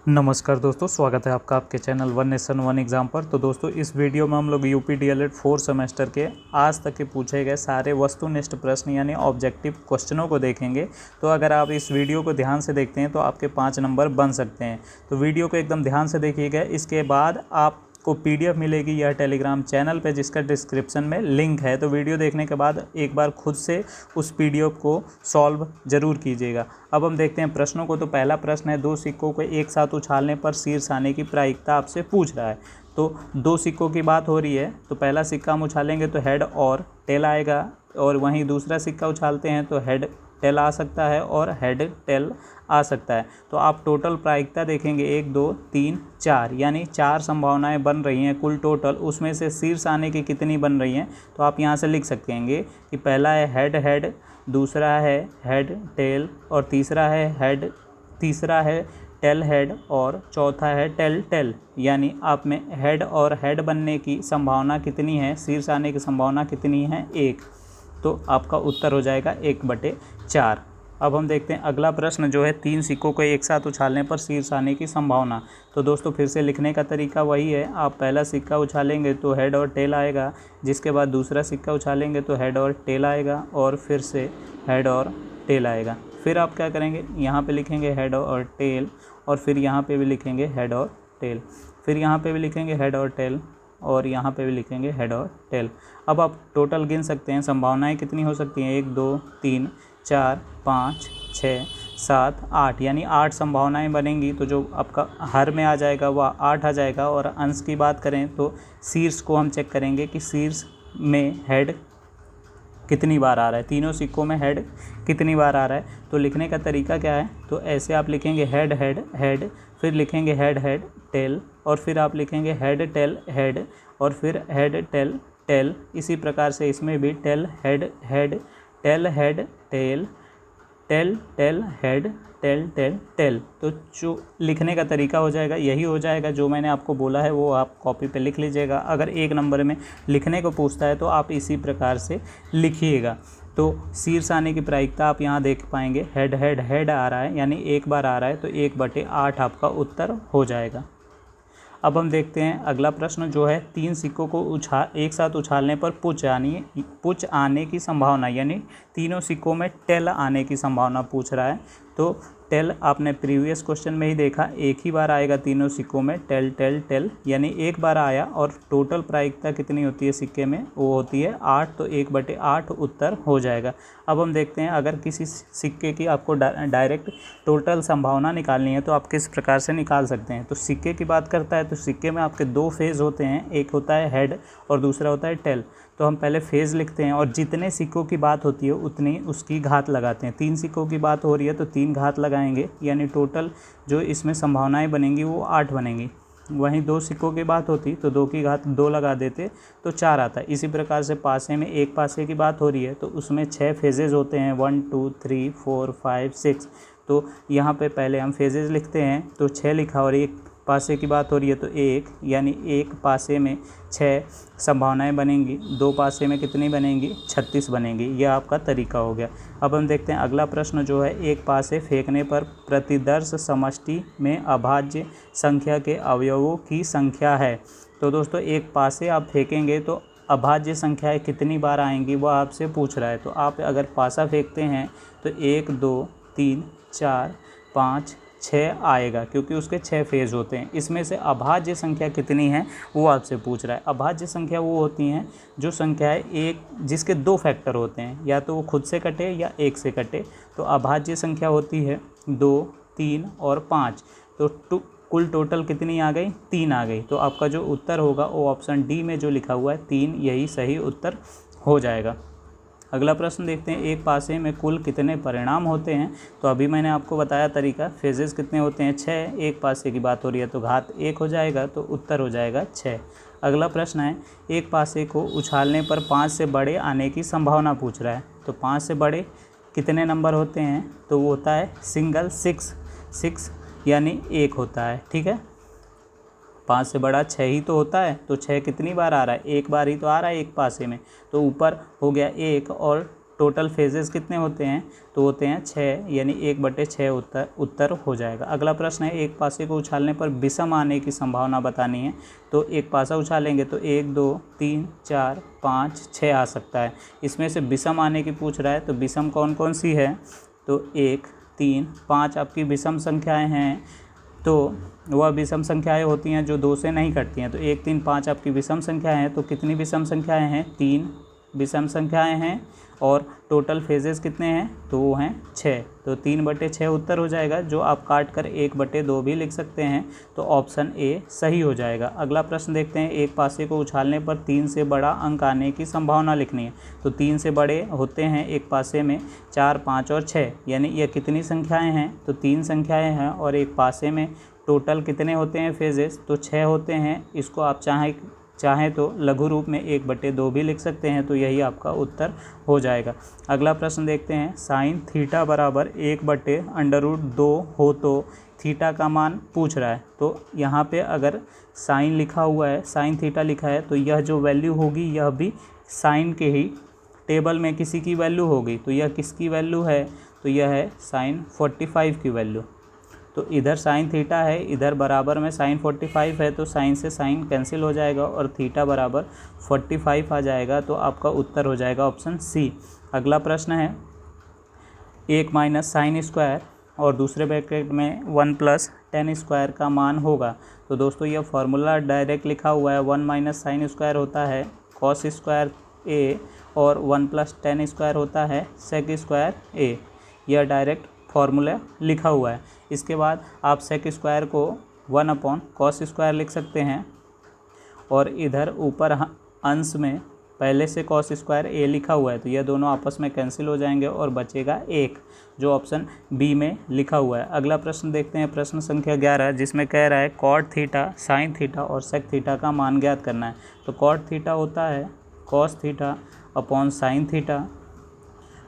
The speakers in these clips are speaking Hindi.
नमस्कार दोस्तों, स्वागत है आपका आपके channel one nation one exam पर। तो दोस्तों, इस वीडियो में हम लोग यूपी डीएलएड 4 सेमेस्टर के आज तक के पूछे गए सारे वस्तुनिष्ठ प्रश्न यानी ऑब्जेक्टिव क्वेश्चनों को देखेंगे। तो अगर आप इस वीडियो को ध्यान से देखते हैं तो आपके 5 नंबर बन सकते हैं। तो वीडियो को एकदम ध्यान से देखिएगा। इसके बाद आपको PDF मिलेगी यह टेलीग्राम चैनल पे, जिसका डिस्क्रिप्शन में लिंक है। तो वीडियो देखने के बाद एक बार खुद से उस PDF को सॉल्व ज़रूर कीजिएगा। अब हम देखते हैं प्रश्नों को। तो पहला प्रश्न है, 2 सिक्कों को एक साथ उछालने पर शीर्ष आने की प्रायिकता आपसे पूछ रहा है। तो 2 सिक्कों की बात हो रही है, तो पहला सिक्का हम उछालेंगे तो हेड और टेल आएगा, और वहीं दूसरा सिक्का उछालते हैं तो हेड टेल आ सकता है और हेड टेल आ सकता है। तो आप टोटल प्रायिकता देखेंगे 1 2 3 4, यानी 4 संभावनाएं बन रही हैं कुल टोटल। उसमें से शीर्ष आने की कितनी बन रही हैं, तो आप यहाँ से लिख सकेंगे कि पहला है हेड हेड, दूसरा है हेड टेल, और तीसरा है टेल हेड, और चौथा है टेल टेल। यानी आप में हेड और हेड बनने की संभावना कितनी है, शीर्ष आने की संभावना कितनी है, 1। तो आपका उत्तर हो जाएगा 1/4। अब हम देखते हैं अगला प्रश्न जो है, 3 सिक्कों को एक साथ उछालने पर शीर्ष आने की संभावना। तो दोस्तों, फिर से लिखने का तरीका वही है। आप पहला सिक्का उछालेंगे तो हेड और टेल आएगा, जिसके बाद दूसरा सिक्का उछालेंगे तो हेड और टेल आएगा, और फिर से हेड और टेल आएगा। फिर आप क्या करेंगे, यहाँ पे लिखेंगे हेड और टेल, और फिर यहाँ पे भी लिखेंगे हेड और टेल, फिर यहाँ पे भी लिखेंगे हेड और टेल, और यहाँ पे भी लिखेंगे हेड और टेल। अब आप टोटल गिन सकते हैं संभावनाएं कितनी हो सकती हैं, 1 2 3 4 5 6 7 8, यानी 8 संभावनाएं बनेंगी। तो जो आपका हर में आ जाएगा वह 8 आ जाएगा। और अंश की बात करें तो शीर्ष को हम चेक करेंगे कि शीर्ष में हेड कितनी बार आ रहा है, तीनों सिक्कों में हेड कितनी बार आ रहा है। तो लिखने का तरीका क्या है, तो ऐसे आप लिखेंगे हेड हेड हेड, फिर लिखेंगे हेड हेड टेल, और फिर आप लिखेंगे हेड टेल हेड, और फिर हेड टेल टेल। इसी प्रकार से इसमें भी tail head head, tail head tail, tail tail head, tail tail tail. तो जो लिखने का तरीका हो जाएगा यही हो जाएगा। जो मैंने आपको बोला है वो आप कॉपी पे लिख लीजिएगा। अगर 1 नंबर में लिखने को पूछता है तो आप इसी प्रकार से लिखिएगा। तो शीर्ष आने की प्रायिकता आप यहाँ देख पाएंगे, हेड हेड हेड आ रहा है, यानी 1 बार आ रहा है, तो 1/8 आपका उत्तर हो जाएगा। अब हम देखते हैं अगला प्रश्न जो है, 3 सिक्कों को एक साथ उछालने पर पुच आने की संभावना, यानी तीनों सिक्कों में टेल आने की संभावना पूछ रहा है। तो टेल आपने प्रीवियस क्वेश्चन में ही देखा, एक ही बार आएगा तीनों सिक्कों में, टेल टेल टेल, यानी 1 बार आया। और टोटल प्रायिकता कितनी होती है सिक्के में, वो होती है 8, तो 1/8 उत्तर हो जाएगा। अब हम देखते हैं अगर किसी सिक्के की आपको डायरेक्ट टोटल संभावना निकालनी है तो आप किस प्रकार से निकाल सकते हैं। तो सिक्के की बात करता है तो सिक्के में आपके 2 फेज़ होते हैं, एक होता है हेड और दूसरा होता है टेल। तो हम पहले फेज़ लिखते हैं, और जितने सिक्कों की बात होती है उतनी उसकी घात लगाते हैं। 3 सिक्कों की बात हो रही है तो 3 घात लगाएंगे, यानी टोटल जो इसमें संभावनाएं बनेंगी वो 8 बनेंगी। वहीं 2 सिक्कों की बात होती तो 2 की घात 2 लगा देते तो 4 आता। इसी प्रकार से पासे में एक पासे की बात हो रही है तो उसमें 6 फेजेज़ होते हैं, 1 2 3 4 5 6। तो यहाँ पे पहले हम फेजेज़ लिखते हैं, तो 6 लिखा, और एक पासे की बात हो रही है तो 1, यानी एक पासे में 6 संभावनाएं बनेंगी, 2 पासे में कितनी बनेंगी, 36 बनेंगी। यह आपका तरीका हो गया। अब हम देखते हैं अगला प्रश्न जो है, एक पासे फेंकने पर प्रतिदर्श समष्टि में अभाज्य संख्या के अवयवों की संख्या है। तो दोस्तों, एक पासे आप फेंकेंगे तो अभाज्य संख्याएं कितनी बार आएंगी वो आपसे पूछ रहा है। तो आप अगर पासा फेंकते हैं तो 1 2 3 4 5 6 आएगा, क्योंकि उसके 6 फेज़ होते हैं। इसमें से अभाज्य संख्या कितनी है वो आपसे पूछ रहा है। अभाज्य संख्या वो होती हैं जो संख्याएं एक जिसके 2 फैक्टर होते हैं, या तो वो खुद से कटे या 1 से कटे। तो अभाज्य संख्या होती है 2 3 और 5। तो कुल टोटल कितनी आ गई, 3 आ गई। तो आपका जो उत्तर होगा वो ऑप्शन डी में जो लिखा हुआ है 3, यही सही उत्तर हो जाएगा। अगला प्रश्न देखते हैं, एक पासे में कुल कितने परिणाम होते हैं। तो अभी मैंने आपको बताया तरीका, फेजेस कितने होते हैं, 6। एक पासे की बात हो रही है तो घात 1 हो जाएगा, तो उत्तर हो जाएगा 6। अगला प्रश्न है, एक पासे को उछालने पर 5 से बड़े आने की संभावना पूछ रहा है। तो 5 से बड़े कितने नंबर होते हैं, तो वो होता है सिंगल 6, यानी 1 होता है। ठीक है, 5 से बड़ा 6 ही तो होता है। तो 6 कितनी बार आ रहा है, 1 बार ही तो आ रहा है एक पासे में, तो ऊपर हो गया 1, और टोटल फेजेस कितने होते हैं, तो होते हैं 6, यानी 1/6 उत्तर हो जाएगा। अगला प्रश्न है, एक पासे को उछालने पर विषम आने की संभावना बतानी है। तो एक पासा उछालेंगे तो 1 2 3 4 5 6 आ सकता है। इसमें से विषम आने की पूछ रहा है, तो विषम कौन कौन सी है, तो 1 3 5 आपकी विषम संख्याएं हैं। तो वह विषम संख्याएं होती हैं जो 2 से नहीं कटती हैं। तो 1 3 5 आपकी विषम संख्याएं हैं। तो कितनी विषम संख्याएं हैं, 3 विषम संख्याएं हैं। और टोटल फेजेस कितने हैं, तो वो हैं 6। तो 3/6 उत्तर हो जाएगा, जो आप काट कर 1/2 भी लिख सकते हैं। तो ऑप्शन ए सही हो जाएगा। अगला प्रश्न देखते हैं, एक पासे को उछालने पर 3 से बड़ा अंक आने की संभावना लिखनी है। तो 3 से बड़े होते हैं एक पासे में 4 5 और 6, यानी यह कितनी संख्याएं हैं, तो 3 संख्याएं हैं। और एक पासे में टोटल कितने होते हैं फेजेस, तो 6 होते हैं। इसको आप चाहें तो लघु रूप में 1/2 भी लिख सकते हैं। तो यही आपका उत्तर हो जाएगा। अगला प्रश्न देखते हैं, साइन थीटा बराबर 1/√2 हो तो थीटा का मान पूछ रहा है। तो यहाँ पे अगर साइन लिखा हुआ है, साइन थीटा लिखा है, तो यह जो वैल्यू होगी यह भी साइन के ही टेबल में किसी की वैल्यू होगी। तो यह किसकी वैल्यू है, तो यह है साइन 45 की वैल्यू। तो इधर साइन थीटा है, इधर बराबर में साइन 45 है, तो साइन से साइन कैंसिल हो जाएगा और थीटा बराबर 45 आ जाएगा। तो आपका उत्तर हो जाएगा ऑप्शन सी। अगला प्रश्न है, 1 माइनस साइन स्क्वायर और दूसरे ब्रैकेट में 1 प्लस टेन स्क्वायर का मान होगा। तो दोस्तों यह फार्मूला डायरेक्ट लिखा हुआ है, 1 माइनस साइन स्क्वायर होता है कॉस स्क्वायर ए और 1 प्लस टेन स्क्वायर होता है सेक स्क्वायर ए। यह डायरेक्ट फार्मूला लिखा हुआ है। इसके बाद आप सेक स्क्वायर को 1/cos स्क्वायर लिख सकते हैं और इधर ऊपर अंश में पहले से cos स्क्वायर ए लिखा हुआ है, तो यह दोनों आपस में कैंसिल हो जाएंगे और बचेगा 1, जो ऑप्शन बी में लिखा हुआ है। अगला प्रश्न देखते हैं, प्रश्न संख्या 11, जिसमें कह रहा है कॉट थीटा साइन थीटा और सेक थीटा का मान ज्ञात करना है। तो कॉट थीटा होता है cos theta upon sine theta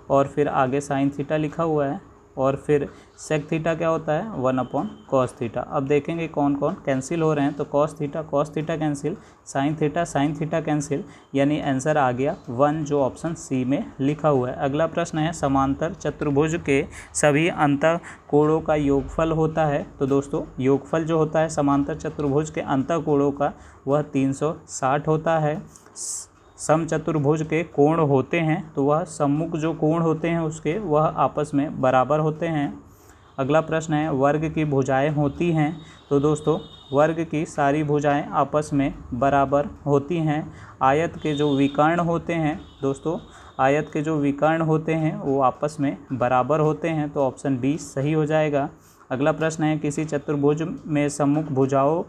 और फिर आगे साइन थीटा लिखा हुआ है और फिर सेक थीटा क्या होता है, 1/cos थीटा। अब देखेंगे कौन कौन कैंसिल हो रहे हैं। तो cos theta cancel, sine theta cancel, यानी आंसर आ गया 1, जो ऑप्शन सी में लिखा हुआ है। अगला प्रश्न है, समांतर चतुर्भुज के सभी अंतःकोणों का योगफल होता है। तो दोस्तों योगफल जो होता है समांतर चतुर्भुज के अंतःकोणों का वह 360 होता है। समचतुर्भुज के कोण होते हैं, तो वह सम्मुख जो कोण होते हैं उसके वह आपस में बराबर होते हैं। अगला प्रश्न है, वर्ग की भुजाएं होती हैं। तो दोस्तों वर्ग की सारी भुजाएं आपस में बराबर होती हैं। आयत के जो विकर्ण होते हैं, दोस्तों आयत के जो विकर्ण होते हैं वो आपस में बराबर होते हैं। तो ऑप्शन बी सही हो जाएगा। अगला प्रश्न है, किसी चतुर्भुज में सम्मुख भुजाओं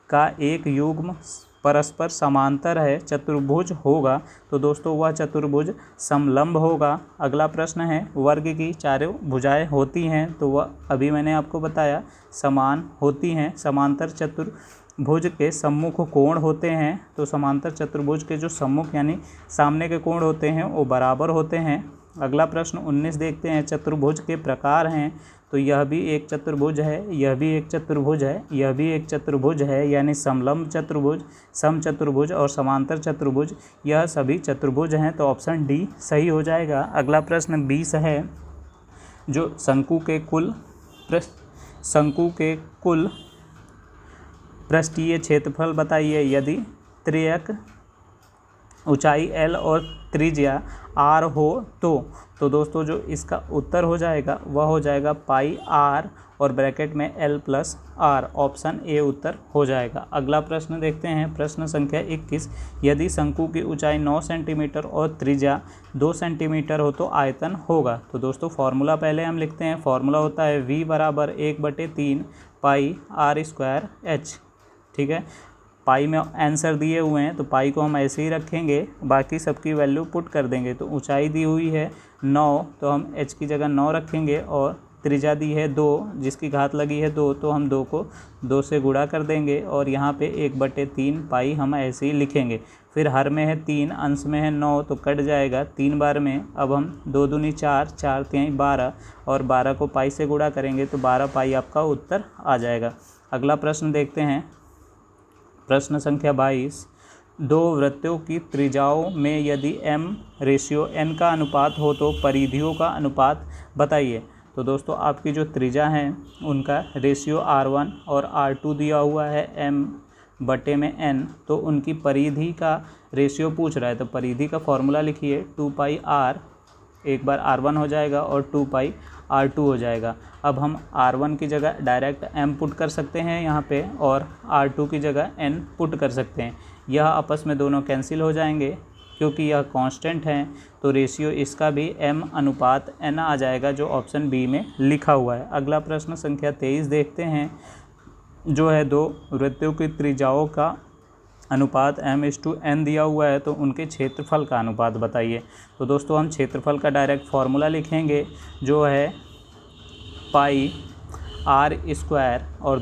का एक युग्म परस्पर समांतर है, चतुर्भुज होगा। तो दोस्तों वह चतुर्भुज समलंब होगा। अगला प्रश्न है, वर्ग की चारों भुजाएं होती हैं। तो वह अभी मैंने आपको बताया समान होती हैं। समांतर चतुर्भुज के सम्मुख कोण होते हैं। तो समांतर चतुर्भुज के जो सम्मुख यानी सामने के कोण होते हैं वो बराबर होते हैं। अगला प्रश्न 19 देखते हैं, चतुर्भुज के प्रकार हैं। तो यह भी एक चतुर्भुज है, यह भी एक चतुर्भुज है, यह भी एक चतुर्भुज है, यानी समलंब चतुर्भुज, समचतुर्भुज और समांतर चतुर्भुज, यह सभी चतुर्भुज हैं। तो ऑप्शन डी सही हो जाएगा। अगला प्रश्न 20 है, जो शंकु के कुल पृष्ठीय क्षेत्रफल बताइए यदि त्रियक ऊंचाई L और त्रिज्या R हो तो दोस्तों जो इसका उत्तर हो जाएगा वह हो जाएगा पाई R और ब्रैकेट में L plus R। Option A उत्तर हो जाएगा। अगला प्रश्न देखते हैं, प्रश्न संख्या 21, यदि शंकु की ऊंचाई 9 सेंटीमीटर और त्रिज्या 2 सेंटीमीटर हो तो आयतन होगा। तो दोस्तों फार्मूला पहले हम लिखते हैं। फार्मूला होता है V बराबर 1/3 पाई R² H। ठीक है, पाई में आंसर दिए हुए हैं तो पाई को हम ऐसे ही रखेंगे, बाकी सबकी वैल्यू पुट कर देंगे। तो ऊंचाई दी हुई है 9, तो हम h की जगह 9 रखेंगे और त्रिज्या दी है 2 जिसकी घात लगी है 2, तो हम 2 को 2 से गुणा कर देंगे और यहाँ पे 1/3 पाई हम ऐसे ही लिखेंगे। फिर हर में है 3, अंश में है 9, तो कट जाएगा 3 बार में। अब हम 2 दूनी 4, 4 3 12 और 12 को पाई से गुणा करेंगे तो 12 पाई आपका उत्तर आ जाएगा। अगला प्रश्न देखते हैं, प्रश्न संख्या 22, दो वृत्तों की त्रिज्याओं में यदि m/n का अनुपात हो तो परिधियों का अनुपात बताइए। तो दोस्तों आपकी जो त्रिज्या है उनका रेशियो r1 और r2 दिया हुआ है m/n, तो उनकी परिधि का रेशियो पूछ रहा है। तो परिधि का फॉर्मूला लिखिए 2πr, एक बार r1 हो जाएगा और 2πr2 हो जाएगा। अब हम r1 की जगह डायरेक्ट m पुट कर सकते हैं यहाँ पे और r2 की जगह n पुट कर सकते हैं। यह आपस में दोनों कैंसिल हो जाएंगे क्योंकि यह कांस्टेंट है, तो रेशियो इसका भी m/n आ जाएगा जो ऑप्शन बी में लिखा हुआ है। अगला प्रश्न संख्या 23 देखते हैं, जो है दो वृत्तों की त्रिज्याओं का अनुपात m/n दिया हुआ है, तो उनके क्षेत्रफल का अनुपात बताइए। तो दोस्तों हम क्षेत्रफल का डायरेक्ट फार्मूला लिखेंगे जो है पाई r², और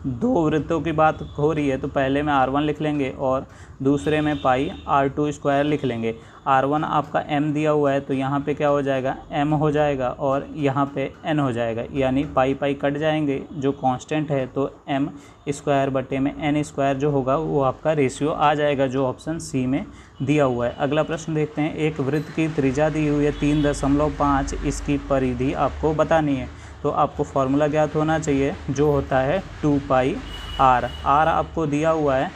दो वृत्तों की बात हो रही है तो पहले में r1 लिख लेंगे और दूसरे में पाई r² लिख लेंगे। r1 आपका m दिया हुआ है तो यहाँ पे क्या हो जाएगा, m हो जाएगा और यहाँ पे n हो जाएगा, यानी पाई पाई कट जाएंगे जो कांस्टेंट है, तो m² बटे में n² जो होगा वो आपका रेशियो आ जाएगा जो ऑप्शन सी में दिया हुआ है। अगला प्रश्न देखते हैं, एक वृत्त की त्रिज्या दी हुई है 3.5, इसकी परिधि आपको बतानी है। तो आपको फॉर्मूला ज्ञात होना चाहिए जो होता है 2πr। r आपको दिया हुआ है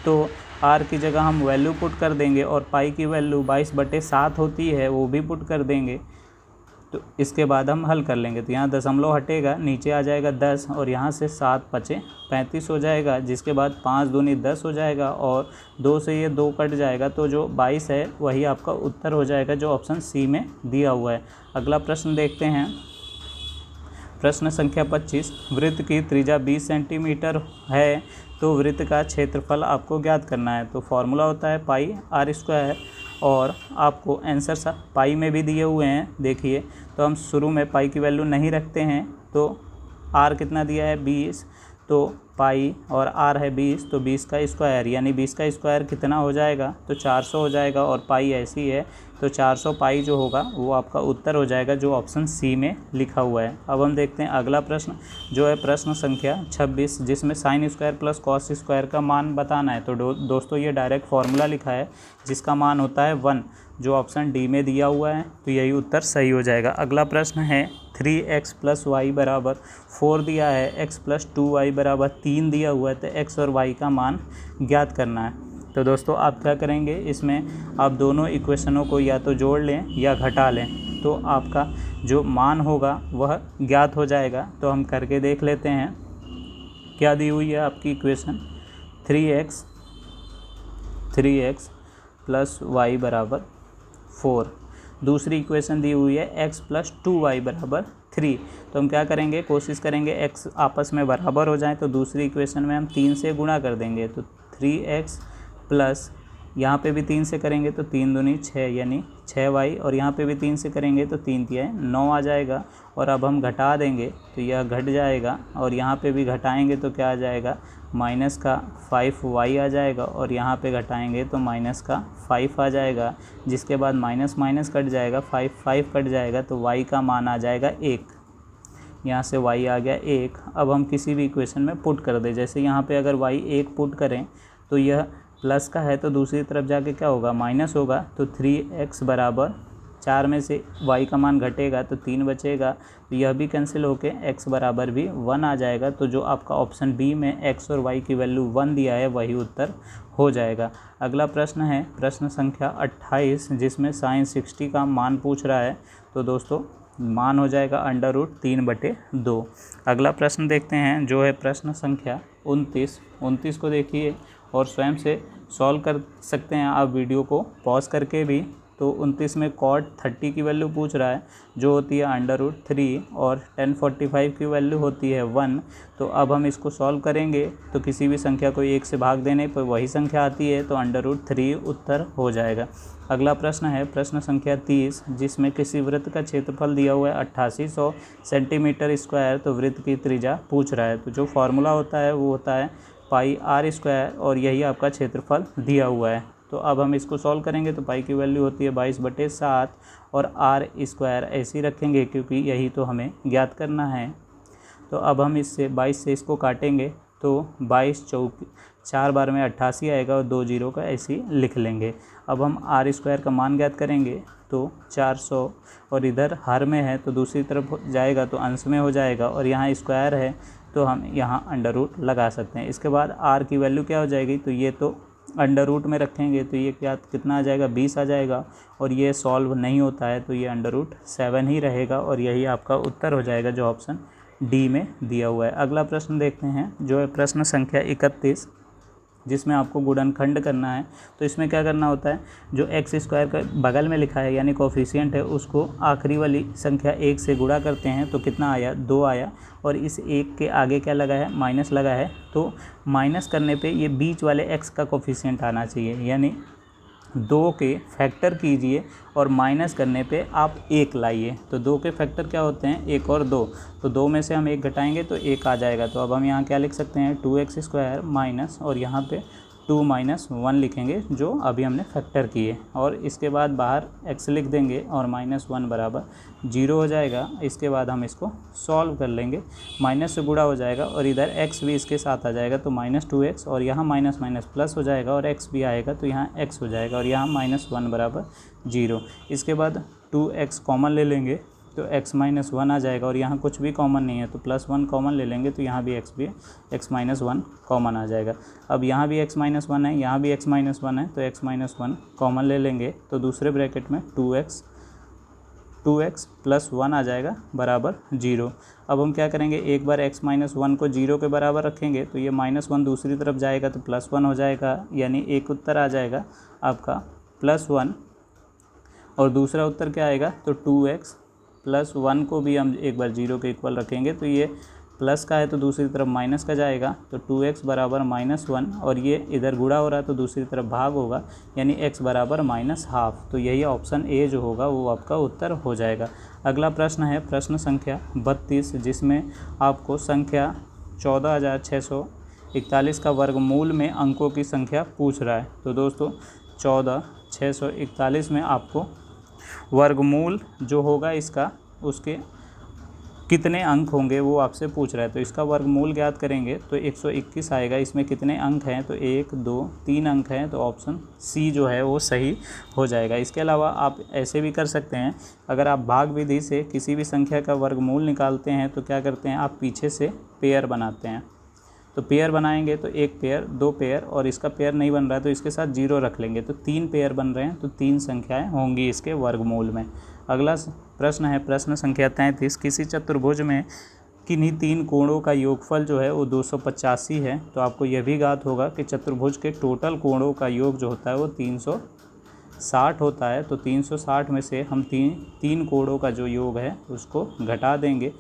तो r की जगह हम वैल्यू पुट कर देंगे और पाई की वैल्यू 22/7 होती है वो भी पुट कर देंगे। तो इसके बाद हम हल कर लेंगे, तो यहाँ दशमलव हटेगा, नीचे आ जाएगा 10 और यहाँ से 7×5 = 35 हो जाएगा, जिसके बाद 5 दूनी 10 हो जाएगा और 2 से ये 2 कट जाएगा, तो जो 22 है वही आपका उत्तर हो जाएगा जो ऑप्शन सी में दिया हुआ है। अगला प्रश्न देखते हैं, प्रश्न संख्या 25, वृत्त की त्रिज्या 20 सेंटीमीटर है तो वृत्त का क्षेत्रफल आपको ज्ञात करना है। तो फॉर्मूला होता है पाई r², और आपको आंसर पाई में भी दिए हुए हैं देखिए। तो हम शुरू में पाई की वैल्यू नहीं रखते हैं, तो r कितना दिया है 20, तो पाई और r है 20, तो 20 का स्क्वायर, यानी 20 का स्क्वायर कितना हो जाएगा, तो 400 हो जाएगा, और पाई ऐसी है तो 400 पाई जो होगा वो आपका उत्तर हो जाएगा जो ऑप्शन सी में लिखा हुआ है। अब हम देखते हैं अगला प्रश्न, जो है प्रश्न संख्या 26, जिसमें sin² + cos² का मान बताना है। तो दोस्तों ये डायरेक्ट फार्मूला लिखा है जिसका मान होता है 1, जो ऑप्शन डी में दिया हुआ है, तो यही उत्तर सही हो जाएगा। अगला प्रश्न है 3x + y = 4 दिया है, x + 2y = 3 दिया हुआ है, तो x और y का मान ज्ञात करना है। तो दोस्तों आप क्या करेंगे, इसमें आप दोनों इक्वेशनों को या तो जोड़ लें या घटा लें, तो आपका जो मान होगा वह ज्ञात हो जाएगा। तो हम करके देख लेते हैं, क्या दी हुई है आपकी इक्वेशन, 3x + y = 4। दूसरी इक्वेशन दी हुई है x + 2y = 3। तो हम क्या करेंगे, कोशिश करेंगे x आपस में बराबर हो जाए, तो दूसरी इक्वेशन में हम 3 से गुणा कर देंगे, तो 3x प्लस यहाँ पे भी 3 से करेंगे तो 3 दूनी 6, यानी 6y, और यहाँ पे भी 3 से करेंगे तो 3 तिया 9 आ जाएगा। और अब हम घटा देंगे तो यह घट जाएगा, और यहाँ पे भी घटाएंगे तो क्या आ जाएगा, माइनस का 5y आ जाएगा, और यहाँ पे घटाएंगे तो माइनस का 5 आ जाएगा, जिसके बाद माइनस माइनस कट जाएगा, 5 कट जाएगा, तो y का मान आ जाएगा 1। यहाँ से y आ गया 1। अब हम किसी भी इक्वेशन में पुट कर दें, जैसे यहाँ पे अगर y 1 पुट करें तो यह प्लस का है तो दूसरी तरफ जाके क्या होगा, माइनस होगा, तो 3x = 4 में से y का मान घटेगा तो 3 बचेगा, तो यह भी कैंसिल होके x बराबर भी 1 आ जाएगा। तो जो आपका ऑप्शन बी में x और y की वैल्यू 1 दिया है वही उत्तर हो जाएगा। अगला प्रश्न है प्रश्न संख्या 28, जिसमें sin 60 का मान पूछ रहा है। तो दोस्तों मान हो जाएगा √3/2। अगला प्रश्न देखते हैं, जो है प्रश्न संख्या 29 को देखिए और स्वयं से सॉल्व कर सकते हैं आप वीडियो को पॉज करके भी। तो 29 में cot 30 की वैल्यू पूछ रहा है, जो होती है √3, और tan 45 की वैल्यू होती है 1। तो अब हम इसको सॉल्व करेंगे तो किसी भी संख्या को 1 से भाग देने पर वही संख्या आती है, तो √3 उत्तर हो जाएगा। अगला प्रश्न है प्रश्न संख्या 30, जिसमें किसी वृत्त का क्षेत्रफल दिया हुआ है 8800 सेंटीमीटर², तो वृत्त की त्रिज्या पूछ रहा है। तो जो फार्मूला होता है वो होता है पाई r², और यही आपका क्षेत्रफल दिया हुआ है। तो अब हम इसको सॉल्व करेंगे तो पाई की वैल्यू होती है 22/7, और r² ऐसे ही रखेंगे क्योंकि यही तो हमें ज्ञात करना है। तो अब हम इससे 22 से इसको काटेंगे तो 22 × 4 बार में 88 आएगा और 2 जीरो का ऐसे ही लिख लेंगे। अब हम आर स्क्वायर का मान ज्ञात करेंगे तो 400, और इधर हर में है तो दूसरी तरफ जाएगा तो अंश में हो जाएगा, और यहाँ स्क्वायर है तो हम यहाँ अंडर रूट लगा सकते हैं। इसके बाद आर की वैल्यू क्या हो जाएगी, तो ये तो अंडर रूट में रखेंगे तो ये कितना आ जाएगा, 20 आ जाएगा, और ये सॉल्व नहीं होता है तो ये अंडर रूट 7 ही रहेगा, और यही आपका उत्तर हो जाएगा जो ऑप्शन डी में दिया हुआ है। अगला प्रश्न देखते हैं जो है प्रश्न संख्या 31, जिसमें आपको गुणनखंड करना है। तो इसमें क्या करना होता है, जो एक्स स्क्वायर का बगल में लिखा है यानी कोफिशिएंट है, उसको आखिरी वाली संख्या 1 से गुणा करते हैं तो कितना आया, 2 आया, और इस 1 के आगे क्या लगा है, माइनस लगा है, तो माइनस करने पे ये बीच वाले एक्स का कोफिशिएंट आना चाहिए, यानी 2 के फैक्टर कीजिए और माइनस करने पे आप 1 लाइए। तो 2 के फैक्टर क्या होते हैं, 1 और 2, तो 2 में से हम 1 घटाएंगे तो 1 आ जाएगा। तो अब हम यहाँ क्या लिख सकते हैं, 2x² माइनस, और यहाँ पे 2 - 1 लिखेंगे जो अभी हमने फैक्टर किए, और इसके बाद बाहर x लिख देंगे और -1 बराबर 0 हो जाएगा। इसके बाद हम इसको सॉल्व कर लेंगे, माइनस से गुणा हो जाएगा और इधर x भी इसके साथ आ जाएगा तो -2x, और यहाँ माइनस माइनस प्लस हो जाएगा और x भी आएगा तो यहाँ x हो जाएगा, और यहाँ -1 बराबर 0। इसके बाद 2x कॉमन ले लेंगे तो x - 1 आ जाएगा, और यहाँ कुछ भी कॉमन नहीं है तो +1 कॉमन ले लेंगे तो यहाँ भी x - 1 कॉमन आ जाएगा। अब यहाँ भी x - 1 है, यहाँ भी x - 1 है, तो x - 1 कॉमन ले लेंगे तो दूसरे ब्रैकेट में 2x + 1 आ जाएगा बराबर 0। अब हम क्या करेंगे, एक बार x - 1 को 0 के बराबर रखेंगे तो ये -1 दूसरी तरफ जाएगा तो +1 हो जाएगा, यानी एक उत्तर आ जाएगा आपका +1, और दूसरा उत्तर क्या आएगा, तो 2x + 1 को भी हम एक बार 0 के इक्वल रखेंगे तो ये प्लस का है तो दूसरी तरफ माइनस का जाएगा, तो 2x बराबर -1, और ये इधर गुणा हो रहा है तो दूसरी तरफ भाग होगा, यानी x बराबर -½ तो यही ऑप्शन ए जो होगा वो आपका उत्तर हो जाएगा। अगला प्रश्न है प्रश्न संख्या 32, जिसमें आपको संख्या 14,641 का वर्गमूल में अंकों की संख्या पूछ रहा है। तो दोस्तों 14,641 में आपको वर्गमूल जो होगा इसका, उसके कितने अंक होंगे वो आपसे पूछ रहा है। तो इसका वर्गमूल ज्ञात करेंगे तो 121 आएगा। इसमें कितने अंक हैं, तो 1 2 3 अंक हैं, तो ऑप्शन सी जो है वो सही हो जाएगा। इसके अलावा आप ऐसे भी कर सकते हैं, अगर आप भाग विधि से किसी भी संख्या का वर्गमूल निकालते हैं तो क्या करते हैं, आप पीछे से पेयर बनाते हैं। तो पेयर बनाएंगे तो 1 पेयर 2 पेयर, और इसका पेयर नहीं बन रहा है तो इसके साथ 0 रख लेंगे, तो 3 पेयर बन रहे हैं, तो 3 संख्याएं होंगी इसके वर्गमूल में। अगला प्रश्न है प्रश्न संख्या 33, किसी चतुर्भुज में किन्हीं 3 कोणों का योगफल जो है वो 285 है। तो आपको यह भी ज्ञात होगा कि चतुर्भुज के टोटल कोणों का योग जो होता है वो 360 होता है। तो 360 में से हम तीन कोणों का जो योग है उसको घटा देंगे,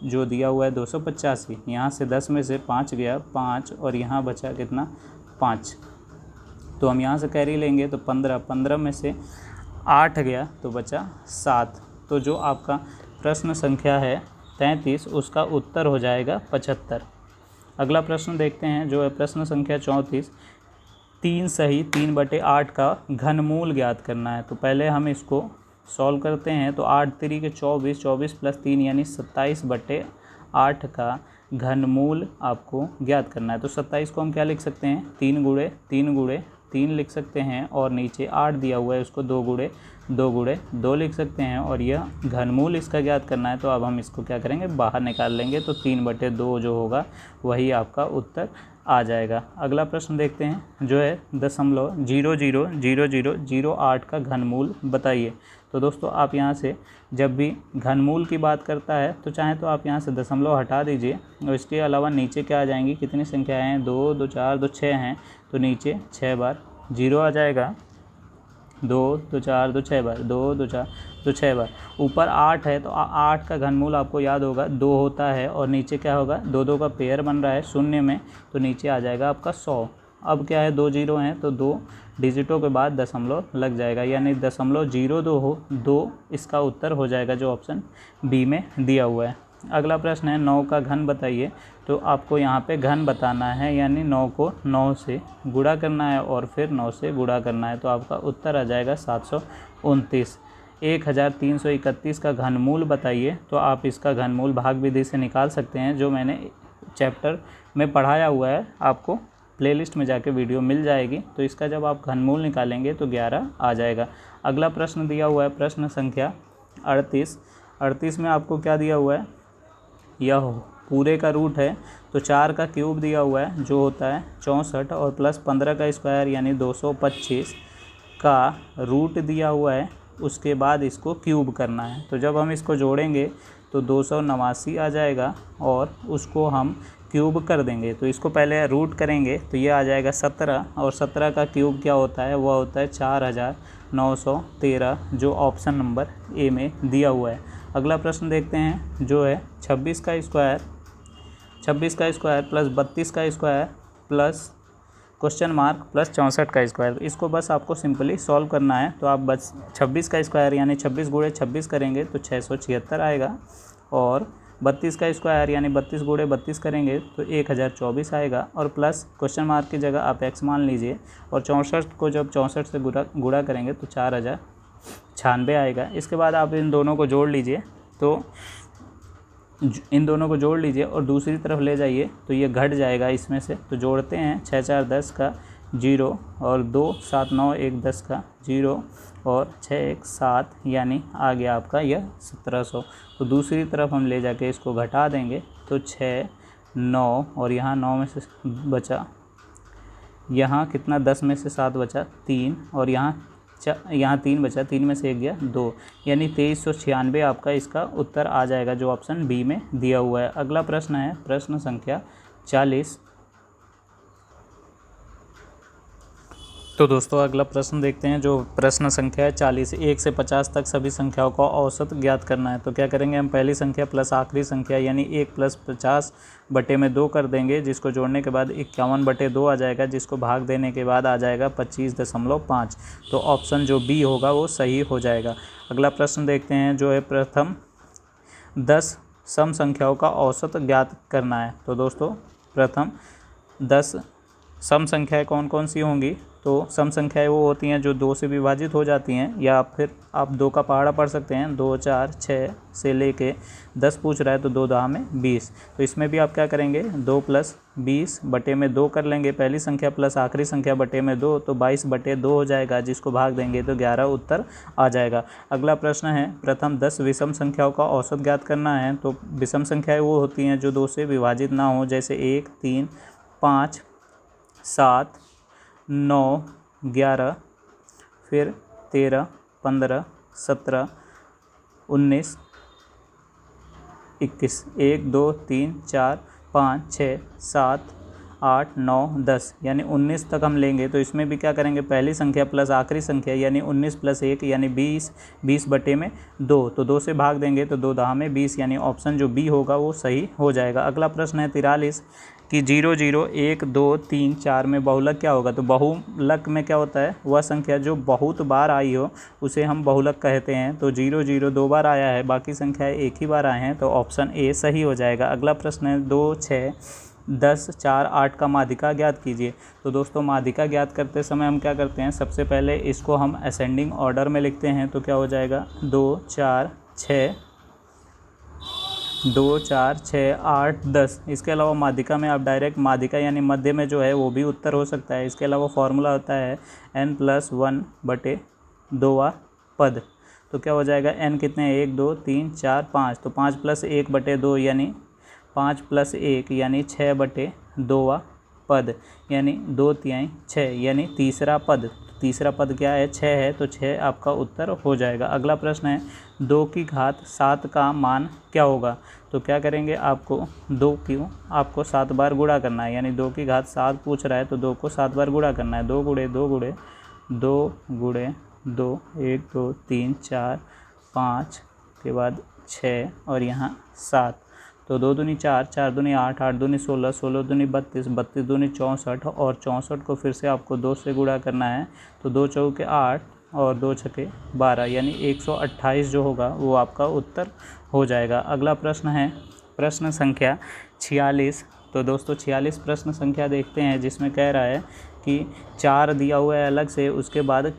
जो दिया हुआ है 285, यहाँ से 10 में से 5 गया 5, और यहाँ बचा कितना 5, तो हम यहाँ से कैरी लेंगे तो 15 में से 8 गया तो बचा 7। तो जो आपका प्रश्न संख्या है 33 उसका उत्तर हो जाएगा 75। अगला प्रश्न देखते हैं जो है प्रश्न संख्या 34, 3 सही 3/8 का घनमूल ज्ञात करना है। तो पहले हम इसको सॉल्व करते हैं, तो 8 3 के 24, 24 + 3 यानी 27/8 का घनमूल आपको ज्ञात करना है। तो 27 को हम क्या लिख सकते हैं, 3 × 3 लिख सकते हैं, और नीचे 8 दिया हुआ है उसको 2 × 2 लिख सकते हैं, और यह घनमूल इसका ज्ञात करना है। तो अब हम इसको क्या करेंगे, बाहर निकाल लेंगे, तो 3/2 जो होगा वही आपका उत्तर आ जाएगा। अगला प्रश्न देखते हैं जो है 0.000008 का घनमूल बताइए। तो दोस्तों आप यहाँ से जब भी घनमूल की बात करता है तो चाहे तो आप यहाँ से दशमलव हटा दीजिए, और इसके अलावा नीचे क्या आ जाएंगी, कितनी संख्याएं हैं, 2 2 4 2 6 हैं, तो नीचे 6 बार 0 आ जाएगा, 2 2 4 2 6 बार, 2 2 4 2 6 बार। ऊपर 8 है तो 8 का घनमूल आपको याद होगा 2 होता है, और नीचे क्या होगा, 2 2 का पेयर बन रहा है शून्य में, तो नीचे आ जाएगा आपका 100। अब क्या है, 2 0 हैं तो 2 डिजिटों के बाद दशमलव लग जाएगा, यानी 0.02 इसका उत्तर हो जाएगा जो ऑप्शन बी में दिया हुआ है। अगला प्रश्न है 9 का घन बताइए। तो आपको यहाँ पे घन बताना है, यानी 9 को 9 से गुणा करना है और फिर 9 से गुणा करना है, तो आपका उत्तर आ जाएगा 729। 1331 का घनमूल बताइए। तो आप इसका घनमूल भाग विधि से निकाल सकते हैं, जो मैंने चैप्टर में पढ़ाया हुआ है आपको प्लेलिस्ट में जाके वीडियो मिल जाएगी। तो इसका जब आप घनमूल निकालेंगे तो 11 आ जाएगा। अगला प्रश्न दिया हुआ है प्रश्न संख्या 38। 38 में आपको क्या दिया हुआ है, यह पूरे का रूट है तो 4 का क्यूब दिया हुआ है जो होता है 64 और प्लस 15 का स्क्वायर यानी 225 का रूट दिया हुआ है, उसके बाद इसको क्यूब करना है। तो जब हम इसको जोड़ेंगे तो 289 आ जाएगा और उसको हम क्यूब कर देंगे। तो इसको पहले रूट करेंगे तो ये आ जाएगा 17 और 17 का क्यूब क्या होता है, वह होता है 4913 जो ऑप्शन नंबर ए में दिया हुआ है। अगला प्रश्न देखते हैं जो है 26 का स्क्वायर प्लस 32 का square plus question mark plus 64 का स्क्वायर। इसको बस आपको सिंपली सॉल्व करना है। तो आप बस 26 का स्क्वायर यानी 26 गुणे 26 करेंगे तो 676 आएगा और 32 का स्क्वायर यानी 32 गुणे 32 करेंगे तो 1024 आएगा और प्लस क्वेश्चन मार्क की जगह आप x मान लीजिए और 64 को जब 64 से गुणा करेंगे तो 4096 आएगा। इसके बाद आप इन दोनों को जोड़ लीजिए और दूसरी तरफ ले जाइए तो ये घट जाएगा इसमें से। तो जोड़ते हैं 6 4 10 का 0 और 2 7 9 1 10 का 0 और 6 1 7 यानी आ गया आपका यह 1700। तो दूसरी तरफ हम ले जाके इसको घटा देंगे तो 6 9 और यहाँ 9 में से बचा, यहाँ कितना 10 में से 7 बचा 3 और यहाँ 3 बचा, 3 में से 1 गया 2 यानी 2396 आपका इसका उत्तर आ जाएगा जो ऑप्शन बी में दिया हुआ है। अगला प्रश्न है प्रश्न संख्या 40। तो दोस्तों अगला प्रश्न देखते हैं जो प्रश्न संख्या है 40। 1 से 50 तक सभी संख्याओं का औसत ज्ञात करना है। तो क्या करेंगे हम, पहली संख्या प्लस आखिरी संख्या यानी 1 प्लस 50 बटे में 2 कर देंगे, जिसको जोड़ने के बाद 51 बटे 2 आ जाएगा, जिसको भाग देने के बाद आ जाएगा 25.5। तो ऑप्शन जो बी होगा वो सही हो जाएगा। अगला प्रश्न देखते हैं जो है प्रथम 10 सम संख्याओं का औसत ज्ञात करना है। तो दोस्तों प्रथम 10 सम संख्याएँ कौन कौन सी होंगी, तो सम संख्याएँ वो होती हैं जो 2 से विभाजित हो जाती हैं, या फिर आप 2 का पहाड़ा पढ़ सकते हैं। 2 4 6 से लेके 10 पूछ रहा है तो 2 10 में 20। तो इसमें भी आप क्या करेंगे 2 प्लस 20 बटे में 2 कर लेंगे, पहली संख्या प्लस आखिरी संख्या बटे में 2 तो 22 बटे 2 हो जाएगा, जिसको भाग देंगे तो 11 उत्तर आ जाएगा। अगला प्रश्न है प्रथम 10 विषम संख्याओं का औसत ज्ञात करना है। तो विषम संख्याएँ वो होती हैं जो 2 से विभाजित ना हो, जैसे 1 3 5 7 9 11 फिर 13 15 17 19 21 1 2 3 4 5 6 7 8 9 10 यानी 19 तक हम लेंगे। तो इसमें भी क्या करेंगे, पहली संख्या प्लस आखिरी संख्या यानी 19 प्लस 1 यानी 20, 20 बटे में 2 तो 2 से भाग देंगे तो 2 10 में 20 यानी ऑप्शन जो बी होगा वो सही हो जाएगा। अगला प्रश्न है 43 कि 0 0 1 2 3 4 में बहुलक क्या होगा। तो बहुलक में क्या होता है, वह संख्या जो बहुत बार आई हो उसे हम बहुलक कहते हैं। तो 0 0 2 बार आया है, बाकी संख्याएं एक ही बार आए हैं, तो ऑप्शन ए सही हो जाएगा। अगला प्रश्न है 2 6 10 4 8 का माध्यिका ज्ञात कीजिए। तो दोस्तों माध्यिका ज्ञात करते समय हम क्या करते हैं, सबसे पहले इसको हम असेंडिंग ऑर्डर में लिखते हैं। तो क्या हो जाएगा 2 4 6 2 4 6 8 10। इसके अलावा माध्यिका में आप डायरेक्ट माध्यिका यानी मध्य में जो है वो भी उत्तर हो सकता है। इसके अलावा फॉर्मूला होता है n+1 बटे 2वां पद। तो क्या हो जाएगा n कितने 1 2 3 4 5, तो 5 + 1 बटे 2 यानी 5 + 1 यानी 6 बटे 2वां पद यानी 2 तिहाई 6 यानी तीसरा पद। तीसरा पद क्या है 6 है, तो 6 आपका उत्तर हो जाएगा। अगला प्रश्न है 2 की घात 7 का मान क्या होगा। तो क्या करेंगे, आपको 7 बार गुणा करना है, यानी 2 की घात 7 पूछ रहा है तो 2 को 7 बार गुणा करना है। 2 गुणे 2 गुणे 2 गुणे 2 1 2 3 4 5 के बाद 6 और यहाँ 7। तो 2 दूनी 4 4 दूनी 8 8 दूनी 16 16 दूनी 32 32 दूनी 64 और 64 को फिर से आपको 2 से गुणा करना है। तो 2 चौके 8 और 2 छके 12 यानी 128 जो होगा वो आपका उत्तर हो जाएगा। अगला प्रश्न है प्रश्न संख्या 46। तो दोस्तों 46 प्रश्न संख्या देखते हैं, जिसमें कह रहा है कि 4 दिया हुआ है अलग से, उसके बाद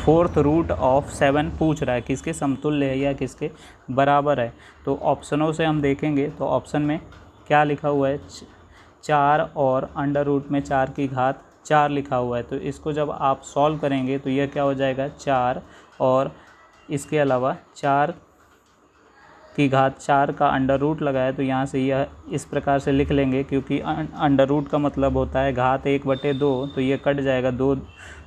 4th रूट ऑफ 7 पूछ रहा है, किसके समतुल्य है या किसके बराबर है। तो ऑप्शनों से हम देखेंगे तो ऑप्शन में क्या लिखा हुआ है, 4 और अंडर रूट में 4 की घात 4 लिखा हुआ है, तो इसको जब आप सॉल्व करेंगे तो यह क्या हो जाएगा 4 और इसके अलावा 4 की घात 4 का अंडर रूट लगाया, तो यहाँ से यह इस प्रकार से लिख लेंगे, क्योंकि अंडर रूट का मतलब होता है घात 1/2, तो ये कट जाएगा 2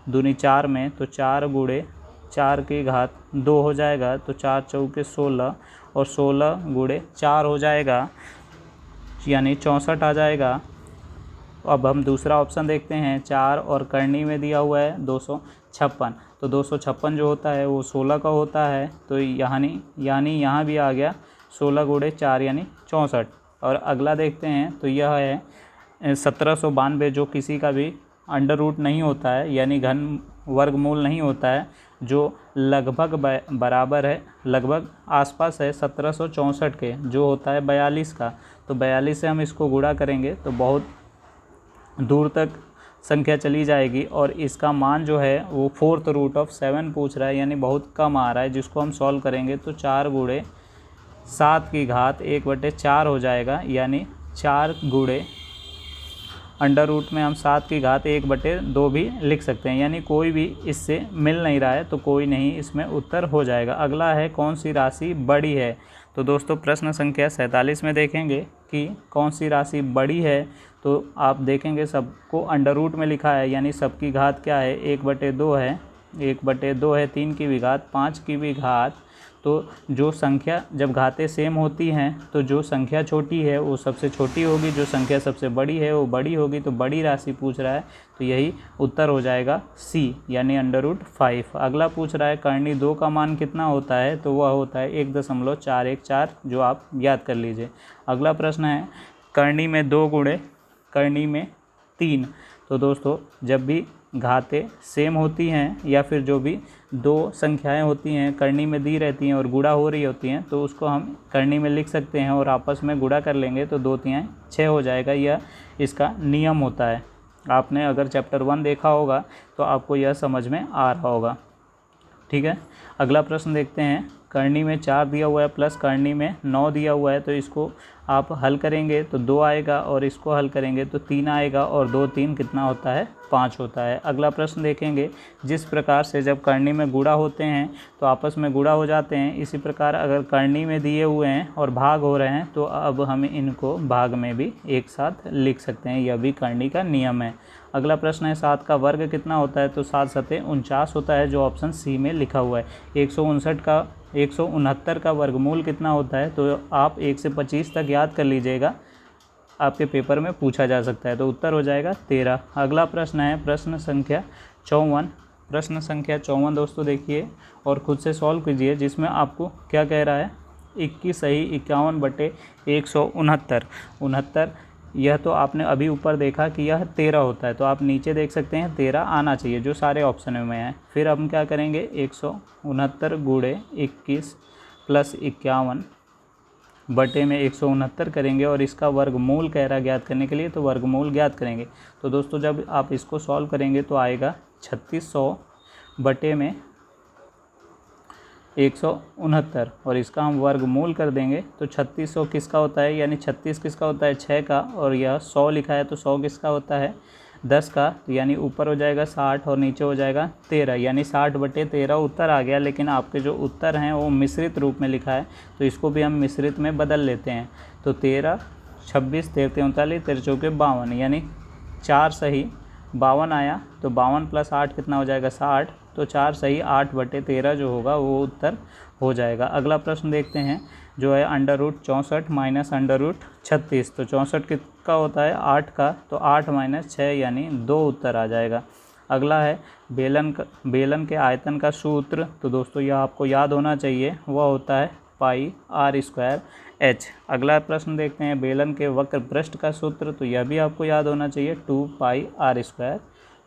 दूनी 4 में, तो 4 गुणे 4 की घात 2 हो जाएगा, तो 4 चौके 16 और 16 गुणे 4 हो जाएगा, यानी 64 आ जाएगा। अब हम दूसरा ऑप्शन देखते हैं, 4 और करनी में दिया हुआ है 256, तो 256 जो होता है वो 16 का होता है, तो यानी यहाँ भी आ गया 16 गुणे 4 यानी 64। और अगला देखते हैं, तो यह है 1792, जो किसी का भी अंडर रूट नहीं होता है, यानी घन वर्गमूल नहीं होता है, जो लगभग बराबर है, लगभग आसपास है 1764 के, जो होता है 42 का। तो 42 से हम इसको गुणा करेंगे तो बहुत दूर तक संख्या चली जाएगी, और इसका मान जो है वो 4th रूट ऑफ 7 पूछ रहा है, यानी बहुत कम आ रहा है, जिसको हम सॉल्व करेंगे तो 4 गुणे 7 की घात 1/4 हो जाएगा, यानी 4 गुणे अंडर रूट में हम 7 की घात 1/2 भी लिख सकते हैं, यानी कोई भी इससे मिल नहीं रहा है तो कोई नहीं इसमें उत्तर हो जाएगा। अगला है कौन सी राशि बड़ी है, तो दोस्तों प्रश्न संख्या 47 में देखेंगे कि कौन सी राशि बड़ी है, तो आप देखेंगे सबको अंडर रूट में लिखा है, यानी सबकी घात क्या है 1/2 है, 1/2 है, 3 की भी घात, 5 की भी घात। तो जो संख्या जब घातें सेम होती हैं तो जो संख्या छोटी है वो सबसे छोटी होगी, जो संख्या सबसे बड़ी है वो बड़ी होगी, तो बड़ी राशि पूछ रहा है, तो यही उत्तर हो जाएगा सी, यानी अंडर रूट 5। अगला पूछ रहा है करनी 2 का मान कितना होता है, तो वह होता है 1.414, जो आप याद कर लीजिए। अगला प्रश्न है करनी में 2 गुणे करनी में 3, तो दोस्तों जब भी घातें सेम होती हैं या फिर जो भी 2 संख्याएं होती हैं करनी में दी रहती हैं और गुणा हो रही होती हैं, तो उसको हम करनी में लिख सकते हैं और आपस में गुणा कर लेंगे तो 2 3 6 हो जाएगा, यह इसका नियम होता है। आपने अगर चैप्टर 1 देखा होगा तो आपको यह समझ में आ रहा होगा, ठीक है। अगला प्रश्न देखते हैं, करनी में 4 दिया हुआ है प्लस करनी में 9 दिया हुआ है, तो इसको आप हल करेंगे तो 2 आएगा, और इसको हल करेंगे तो 3 आएगा, और 2 3 कितना होता है 5 होता है। अगला प्रश्न देखेंगे, जिस प्रकार से जब करनी में गुणा होते हैं तो आपस में गुणा हो जाते हैं, इसी प्रकार अगर करनी में दिए हुए हैं और भाग हो रहे हैं तो अब हम इनको भाग में भी एक साथ लिख सकते हैं, यह भी करनी का नियम है। अगला प्रश्न है 7 का वर्ग कितना होता है, तो 7 7 49 होता है, जो ऑप्शन सी में लिखा हुआ है। 169 का वर्गमूल कितना होता है, तो आप 1 से 25 तक याद कर लीजिएगा, आपके पेपर में पूछा जा सकता है, तो उत्तर हो जाएगा 13। अगला प्रश्न है प्रश्न संख्या 54। प्रश्न संख्या 54 दोस्तों देखिए और खुद से सॉल्व कीजिए, जिसमें आपको क्या कह रहा है 21 सही 51/169, यह तो आपने अभी ऊपर देखा कि यह 13 होता है, तो आप नीचे देख सकते हैं 13 आना चाहिए, जो सारे ऑप्शन में है। फिर हम क्या करेंगे 169 गुणे 21 प्लस 51 बटे में 169 करेंगे, और इसका वर्गमूल कह रहा है ज्ञात करने के लिए, तो वर्गमूल ज्ञात करेंगे। तो दोस्तों जब आप इसको सॉल्व करेंगे तो आएगा 3600 बटे में 169, और इसका हम वर्गमूल कर देंगे तो 3600 किसका होता है, यानी 36 किसका होता है 6 का, और यह 100 लिखा है तो 100 किसका होता है 10 का, तो यानी ऊपर हो जाएगा 60 और नीचे हो जाएगा 13, यानी 60/13 उत्तर आ गया। लेकिन आपके जो उत्तर हैं वो मिश्रित रूप में लिखा है, तो इसको भी हम मिश्रित में बदल लेते हैं, तो 13 26 13 39 13 चौके 52, यानी 4 सही 52 आया, तो 52 + 8 कितना हो जाएगा 60, तो 4 सही 8/13 जो होगा वो उत्तर हो जाएगा। अगला प्रश्न देखते हैं जो है √64 माइनस √36, तो 64 किसका होता है 8 का, तो 8 - 6 यानी 2 उत्तर आ जाएगा। अगला है बेलन के आयतन का सूत्र, तो दोस्तों यह आपको याद होना चाहिए, वह होता है πr²h। अगला प्रश्न देखते हैं बेलन के वक्र पृष्ठ का सूत्र, तो यह भी आपको याद होना चाहिए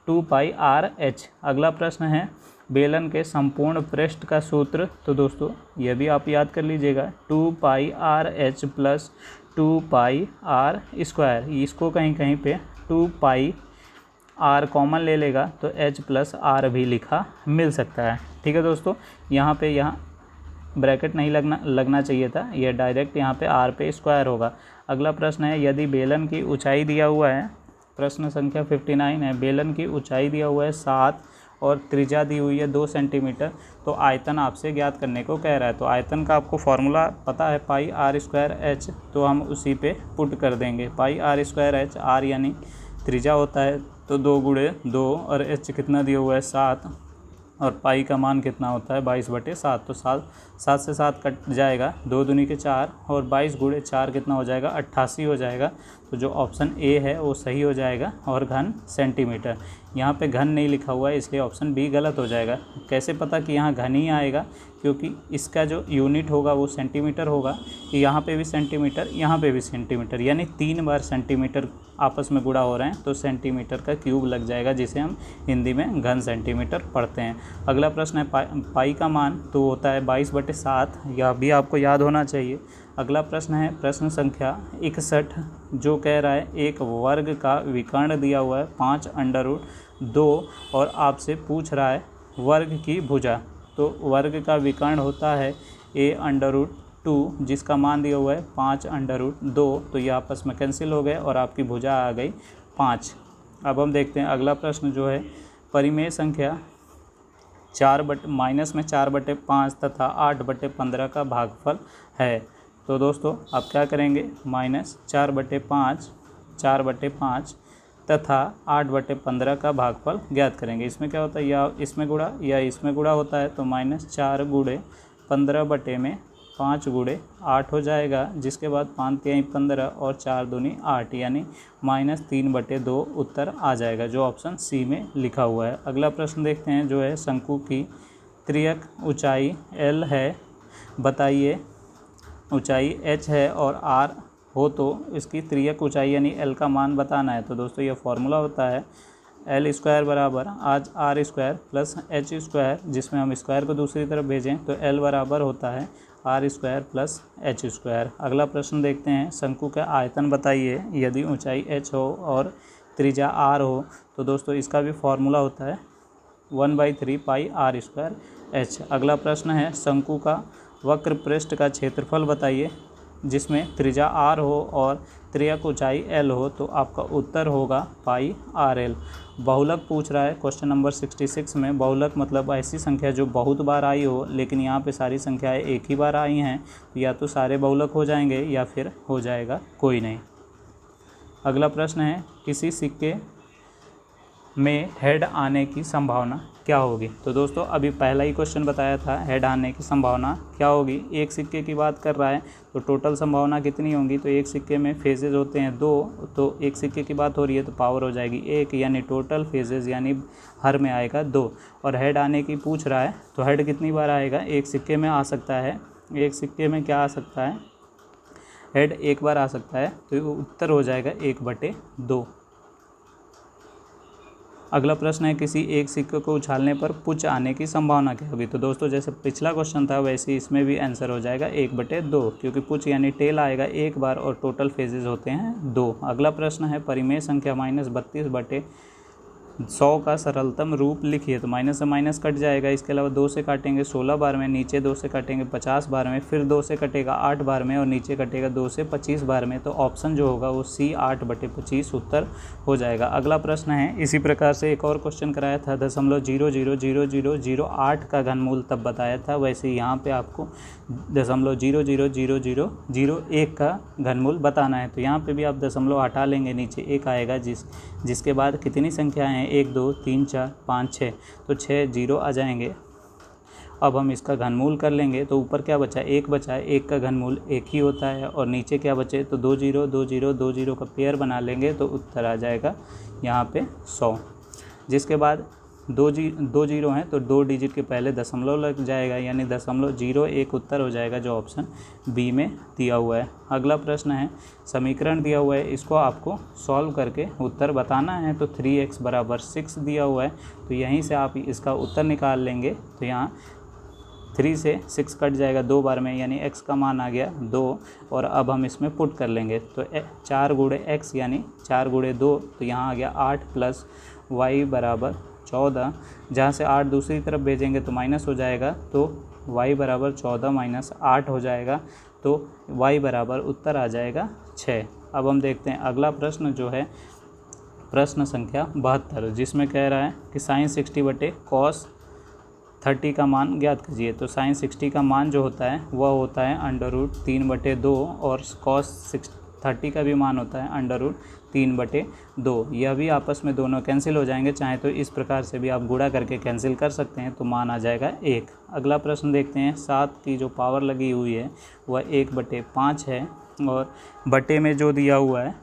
2πr², अगला प्रश्न है बेलन के संपूर्ण पृष्ठ का सूत्र, तो दोस्तों यह भी आप याद कर लीजिएगा 2πrh + 2πr², इसको कहीं कहीं पे 2πr कॉमन ले लेगा तो h + r भी लिखा मिल सकता है, ठीक है दोस्तों। यहाँ ब्रैकेट नहीं लगना चाहिए था, यह डायरेक्ट यहाँ पे r पे स्क्वायर होगा। अगला प्रश्न है, यदि बेलन की ऊंचाई दिया हुआ है, प्रश्न संख्या 59 है, बेलन की ऊंचाई दिया हुआ है 7 और त्रिज्या दी हुई है 2 सेंटीमीटर, तो आयतन आपसे ज्ञात करने को कह रहा है। तो आयतन का आपको फॉर्मूला पता है पाई आर स्क्वायर एच, तो हम उसी पे पुट कर देंगे। पाई आर स्क्वायर एच, आर यानी त्रिज्या होता है तो 2 गुणे 2 और एच कितना दिया हुआ है 7 और पाई का मान कितना होता है 22/7। तो 7 से 7 कट जाएगा, 2 दूनी के 4 और 22 गुणे 4 कितना हो जाएगा 88 हो जाएगा। तो जो ऑप्शन ए है वो सही हो जाएगा। और घन सेंटीमीटर, यहाँ पे घन नहीं लिखा हुआ है इसलिए ऑप्शन बी गलत हो जाएगा। कैसे पता कि यहाँ घन ही आएगा, क्योंकि इसका जो यूनिट होगा वो सेंटीमीटर होगा, यहाँ पे भी सेंटीमीटर, यहाँ पे भी सेंटीमीटर, यानी 3 बार सेंटीमीटर आपस में गुणा हो रहे हैं तो सेंटीमीटर का क्यूब लग जाएगा, जिसे हम हिंदी में घन सेंटीमीटर पढ़ते हैं। अगला प्रश्न है पाई का मान तो होता है 22/7, यह भी आपको याद होना चाहिए। अगला प्रश्न है प्रश्न संख्या 61, जो कह रहा है एक वर्ग का विकर्ण दिया हुआ है 5√2 और आपसे पूछ रहा है वर्ग की भुजा। तो वर्ग का विकर्ण होता है a√2 जिसका मान दिया हुआ है 5√2, तो ये आपस में कैंसिल हो गए और आपकी भुजा आ गई 5। अब हम देखते हैं अगला प्रश्न जो है परिमेय संख्या -4/5 तथा 8/15 का भागफल है। तो दोस्तों आप क्या करेंगे, -4/5 तथा 8/15 का भागफल ज्ञात करेंगे। इसमें क्या होता है, या इसमें गुणा या इसमें गुणा होता है, तो -4 गुणे 15/5 गुणे 8 हो जाएगा, जिसके बाद 5 तिहाई 15 और 4 दूनी 8 यानी -3/2 उत्तर आ जाएगा, जो ऑप्शन सी में लिखा हुआ है। अगला प्रश्न देखते हैं जो है शंकु की त्रियक ऊंचाई l है, बताइए ऊंचाई h है और r हो तो इसकी त्रियक ऊंचाई यानी l का मान बताना है। तो दोस्तों ये फॉर्मूला होता है l स्क्वायर बराबर आज r square plus h square, जिसमें हम स्क्वायर को दूसरी तरफ भेजें तो l बराबर होता है r square plus h square. अगला प्रश्न देखते हैं शंकु का आयतन बताइए यदि ऊंचाई h हो और त्रिज्या r हो। तो दोस्तों इसका भी फॉर्मूला होता है 1/3 पाई r स्क्वायर h। अगला प्रश्न है शंकु का वक्र पृष्ठ का क्षेत्रफल बताइए जिसमें त्रिज्या r हो और त्रियक ऊंचाई l हो, तो आपका उत्तर होगा पाई RL। बहुलक पूछ रहा है क्वेश्चन नंबर 66 में। बहुलक मतलब ऐसी संख्या जो बहुत बार आई हो, लेकिन यहाँ पे सारी संख्याएं एक ही बार आई हैं, तो या तो सारे बहुलक हो जाएंगे या फिर हो जाएगा कोई नहीं। अगला प्रश्न है किसी सिक्के में हेड आने की संभावना क्या होगी। तो दोस्तों अभी पहला ही क्वेश्चन बताया था हेड आने की संभावना क्या होगी। एक सिक्के की बात कर रहा है तो टोटल संभावना कितनी होगी, तो एक सिक्के में फेजेज होते हैं 2, तो एक सिक्के की बात हो रही है तो पावर हो जाएगी 1, यानी टोटल फेजेज यानी हर में आएगा 2। और हेड आने की पूछ रहा है तो हेड कितनी बार आएगा, एक सिक्के में आ सकता है, एक सिक्के में क्या आ सकता है, हेड एक बार आ सकता है, तो उत्तर हो जाएगा 1/2। अगला प्रश्न है किसी एक सिक्के को उछालने पर पुच आने की संभावना क्या होगी। तो दोस्तों जैसे पिछला क्वेश्चन था वैसे इसमें भी आंसर हो जाएगा 1/2, क्योंकि पुच यानी टेल आएगा एक बार और टोटल फेजेस होते हैं 2। अगला प्रश्न है परिमेय संख्या -32/100 का सरलतम रूप लिखिए। तो माइनस से माइनस कट जाएगा, इसके अलावा 2 से काटेंगे 16 बार में, नीचे 2 से काटेंगे 50 बार में, फिर 2 से कटेगा 8 बार में और नीचे कटेगा 2 से 25 बार में। तो ऑप्शन जो होगा वो C 8/25 उत्तर हो जाएगा। अगला प्रश्न है इसी प्रकार से एक और क्वेश्चन कराया था 0.000008 का घनमूल तब बताया था, वैसे यहाँ पे आपको 0.000001 का घनमूल बताना है। तो यहाँ पे भी आप दशमलव हटा लेंगे, नीचे 1 आएगा, जिसके बाद कितनी संख्याएँ हैं 1 2 3 4 5 6, तो 6 0 आ जाएंगे। अब हम इसका घनमूल कर लेंगे तो ऊपर क्या बचा, 1 बचा है, 1 का घनमूल 1 ही होता है, और नीचे क्या बचे, तो 2 0 2 0 2 0 का पेयर बना लेंगे तो उत्तर आ जाएगा यहाँ पे 100। जिसके बाद 2 0 हैं तो 2 डिजिट के पहले दशमलव लग जाएगा, यानी 0.01 उत्तर हो जाएगा, जो ऑप्शन बी में दिया हुआ है। अगला प्रश्न है समीकरण दिया हुआ है, इसको आपको सॉल्व करके उत्तर बताना है। तो 3x = 6 दिया हुआ है, तो यहीं से आप इसका उत्तर निकाल लेंगे। तो यहाँ 3 से 6 कट जाएगा 2 बार में, यानी x का मान आ गया 2, और अब हम इसमें पुट कर लेंगे। तो 4 गुणे x यानी 4 गुणे 2, तो यहाँ आ गया 8 + y = 14, जहाँ से 8 दूसरी तरफ भेजेंगे तो माइनस हो जाएगा, तो y बराबर 14 माइनस 8 हो जाएगा, तो y बराबर उत्तर आ जाएगा 6। अब हम देखते हैं अगला प्रश्न जो है प्रश्न संख्या 72, जिसमें कह रहा है कि साइन 60 बटे कॉस 30 का मान ज्ञात कीजिए। तो साइन 60 का मान जो होता है वह होता है √3/2 और कॉस 30 का भी मान होता है √3/2। यह भी आपस में दोनों कैंसिल हो जाएंगे, चाहे तो इस प्रकार से भी आप गुणा करके कैंसिल कर सकते हैं, तो मान आ जाएगा 1। अगला प्रश्न देखते हैं। 7 की जो पावर लगी हुई है वह 1/5 है और बटे में जो दिया हुआ है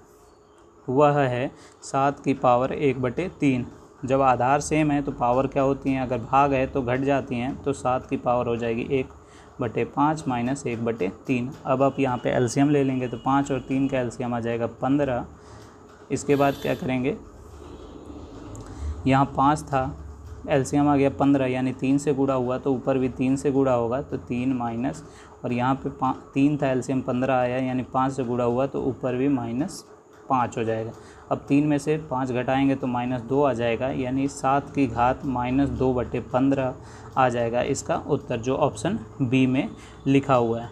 वह है 7 की पावर 1/3। जब आधार सेम है तो पावर क्या होती हैं, अगर भाग है तो घट जाती हैं, तो 7 की पावर हो जाएगी 1/5 माइनस 1/3। अब आप यहाँ पे एलसीएम ले लेंगे तो 5 और 3 का एलसीएम आ जाएगा 15। इसके बाद क्या करेंगे, यहाँ 5 था, एलसीएम आ गया 15, यानी 3 से गुणा हुआ तो ऊपर भी 3 से गुणा होगा, तो 3 माइनस, और यहाँ पे 3 था, एलसीएम 15 आया, यानी 5 से गुणा हुआ तो ऊपर भी -5 हो जाएगा। अब 3 में से 5 घटाएंगे तो -2 आ जाएगा, यानी 7 की घात -2/15 आ जाएगा इसका उत्तर, जो ऑप्शन बी में लिखा हुआ है।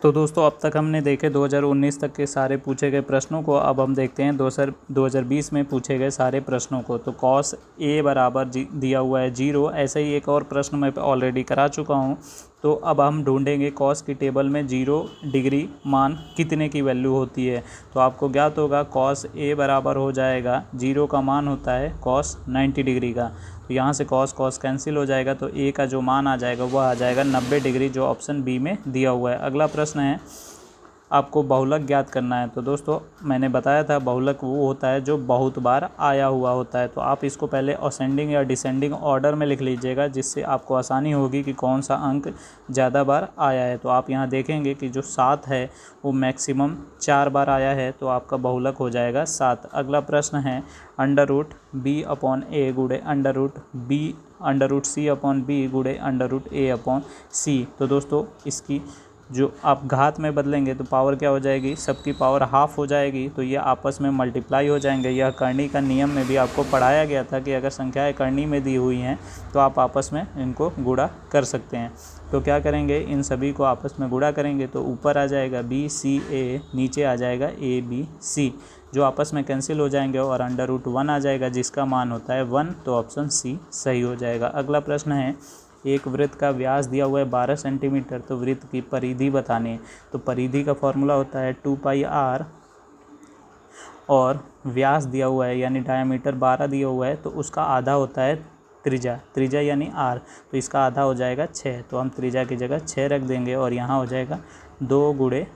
तो दोस्तों अब तक हमने देखे 2019 तक के सारे पूछे गए प्रश्नों को। अब हम देखते हैं 2020 में पूछे गए सारे प्रश्नों को। तो कॉस ए बराबर दिया हुआ है 0। ऐसे ही एक और प्रश्न मैं ऑलरेडी करा चुका हूं। तो अब हम ढूंढेंगे कॉस की टेबल में 0 डिग्री मान कितने की वैल्यू होती है। तो आपको ज्ञात होगा कॉस ए बराबर हो जाएगा, 0 का मान होता है कॉस 90 डिग्री का। तो यहाँ से कॉस कैंसिल हो जाएगा, तो ए का जो मान आ जाएगा वह आ जाएगा 90 डिग्री, जो ऑप्शन बी में दिया हुआ है। अगला प्रश्न है, आपको बहुलक ज्ञात करना है। तो दोस्तों मैंने बताया था बहुलक वो होता है जो बहुत बार आया हुआ होता है। तो आप इसको पहले असेंडिंग या डिसेंडिंग ऑर्डर में लिख लीजिएगा, जिससे आपको आसानी होगी कि कौन सा अंक ज़्यादा बार आया है। तो आप यहाँ देखेंगे कि जो 7 है वो मैक्सिमम 4 बार आया है, तो आपका बहुलक हो जाएगा 7। अगला प्रश्न है √b/a गुणे √c/b गुणे √a/c। तो दोस्तों इसकी जो आप घात में बदलेंगे तो पावर क्या हो जाएगी, सबकी पावर हाफ हो जाएगी, तो ये आपस में मल्टीप्लाई हो जाएंगे। यह करनी का नियम में भी आपको पढ़ाया गया था कि अगर संख्याएं करनी में दी हुई हैं तो आप आपस में इनको गुणा कर सकते हैं। तो क्या करेंगे, इन सभी को आपस में गुणा करेंगे तो ऊपर आ जाएगा BCA, नीचे आ जाएगा ABC, जो आपस में कैंसिल हो जाएंगे और √1 आ जाएगा, जिसका मान होता है 1। तो ऑप्शन सी सही हो जाएगा। अगला प्रश्न है, एक वृत्त का व्यास दिया हुआ है 12 सेंटीमीटर, तो वृत्त की परिधि बतानी है। तो परिधि का फॉर्मूला होता है 2πr, और व्यास दिया हुआ है यानी डायमीटर 12 दिया हुआ है, तो उसका आधा होता है त्रिज्या यानी r, तो इसका आधा हो जाएगा 6। तो हम त्रिज्या की जगह 6 रख देंगे और यहाँ हो जाएगा 2 गुणे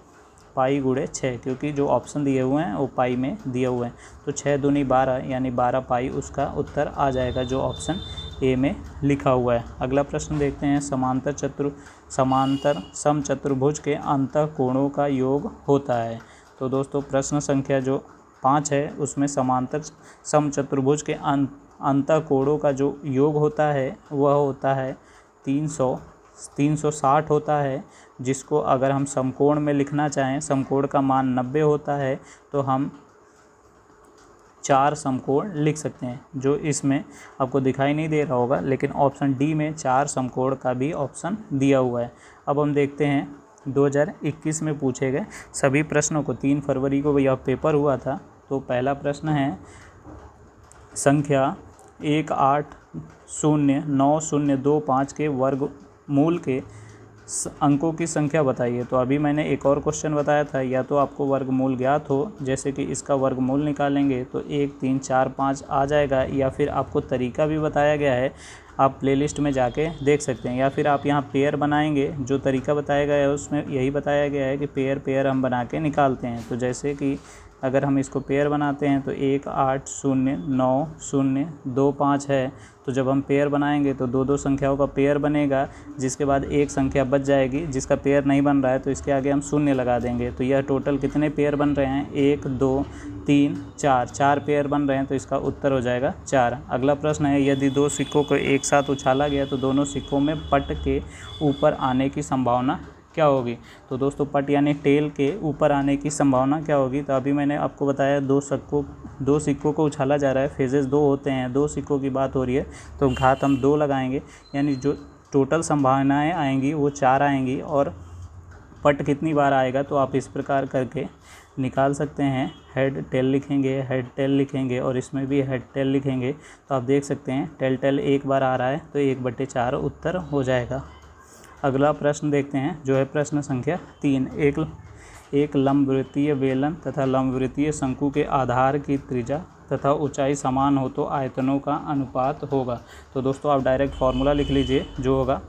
पाई गुणे 6, क्योंकि जो ऑप्शन दिए हुए हैं वो पाई में दिए हुए हैं। तो 6 दूनी 12 यानी 12 पाई उसका उत्तर आ जाएगा, जो ऑप्शन ए में लिखा हुआ है। अगला प्रश्न देखते हैं, समांतर समचतुर्भुज के अंतः कोणों का योग होता है। तो दोस्तों प्रश्न संख्या जो 5 है उसमें समांतर समचतुर्भुज के अंतः कोणों का जो योग होता है वह होता है 360 होता है, जिसको अगर हम समकोण में लिखना चाहें, समकोण का मान 90 होता है, तो हम 4 समकोण लिख सकते हैं, जो इसमें आपको दिखाई नहीं दे रहा होगा, लेकिन ऑप्शन डी में 4 समकोण का भी ऑप्शन दिया हुआ है। अब हम देखते हैं 2021 में पूछे गए सभी प्रश्नों को। 3 फरवरी को यह पेपर हुआ था। तो पहला प्रश्न है, संख्या 1809025 के वर्गमूल के अंकों की संख्या बताइए। तो अभी मैंने एक और क्वेश्चन बताया था, या तो आपको वर्गमूल ज्ञात हो, जैसे कि इसका वर्गमूल निकालेंगे तो 1 3 4 5 आ जाएगा, या फिर आपको तरीका भी बताया गया है, आप प्लेलिस्ट में जाके देख सकते हैं, या फिर आप यहाँ पेयर बनाएंगे। जो तरीका बताया गया है उसमें यही बताया गया है कि पेयर हम बना के निकालते हैं। तो जैसे कि अगर हम इसको पेयर बनाते हैं तो 1809025 है, तो जब हम पेयर बनाएंगे तो 2 संख्याओं का पेयर बनेगा, जिसके बाद एक संख्या बच जाएगी जिसका पेयर नहीं बन रहा है, तो इसके आगे हम 0 लगा देंगे। तो यह टोटल कितने पेयर बन रहे हैं, 1 2 3 4 पेयर बन रहे हैं, तो इसका उत्तर हो जाएगा 4। अगला प्रश्न है, यदि 2 सिक्कों को एक साथ उछाला गया तो दोनों सिक्कों में पट के ऊपर आने की संभावना क्या होगी। तो दोस्तों पट यानी टेल के ऊपर आने की संभावना क्या होगी। तो अभी मैंने आपको बताया 2 दो सिक्कों को उछाला जा रहा है, फेजेस 2 होते हैं, 2 सिक्कों की बात हो रही है, तो घात हम 2 लगाएंगे, यानी जो टोटल संभावनाएं आएंगी वो 4 आएंगी। और पट कितनी बार आएगा तो आप इस प्रकार करके निकाल सकते हैं। हेड टेल लिखेंगे, हेड टेल लिखेंगे और इसमें भी हेड टेल लिखेंगे, तो आप देख सकते हैं टेल टेल एक बार आ रहा है तो 1/4 उत्तर हो जाएगा। अगला प्रश्न देखते हैं जो है प्रश्न संख्या 3। एक लंबवृत्तीय बेलन तथा लंबवृत्तीय शंकु के आधार की त्रिज्या तथा ऊंचाई समान हो तो आयतनों का अनुपात होगा। तो दोस्तों आप डायरेक्ट फार्मूला लिख लीजिए जो होगा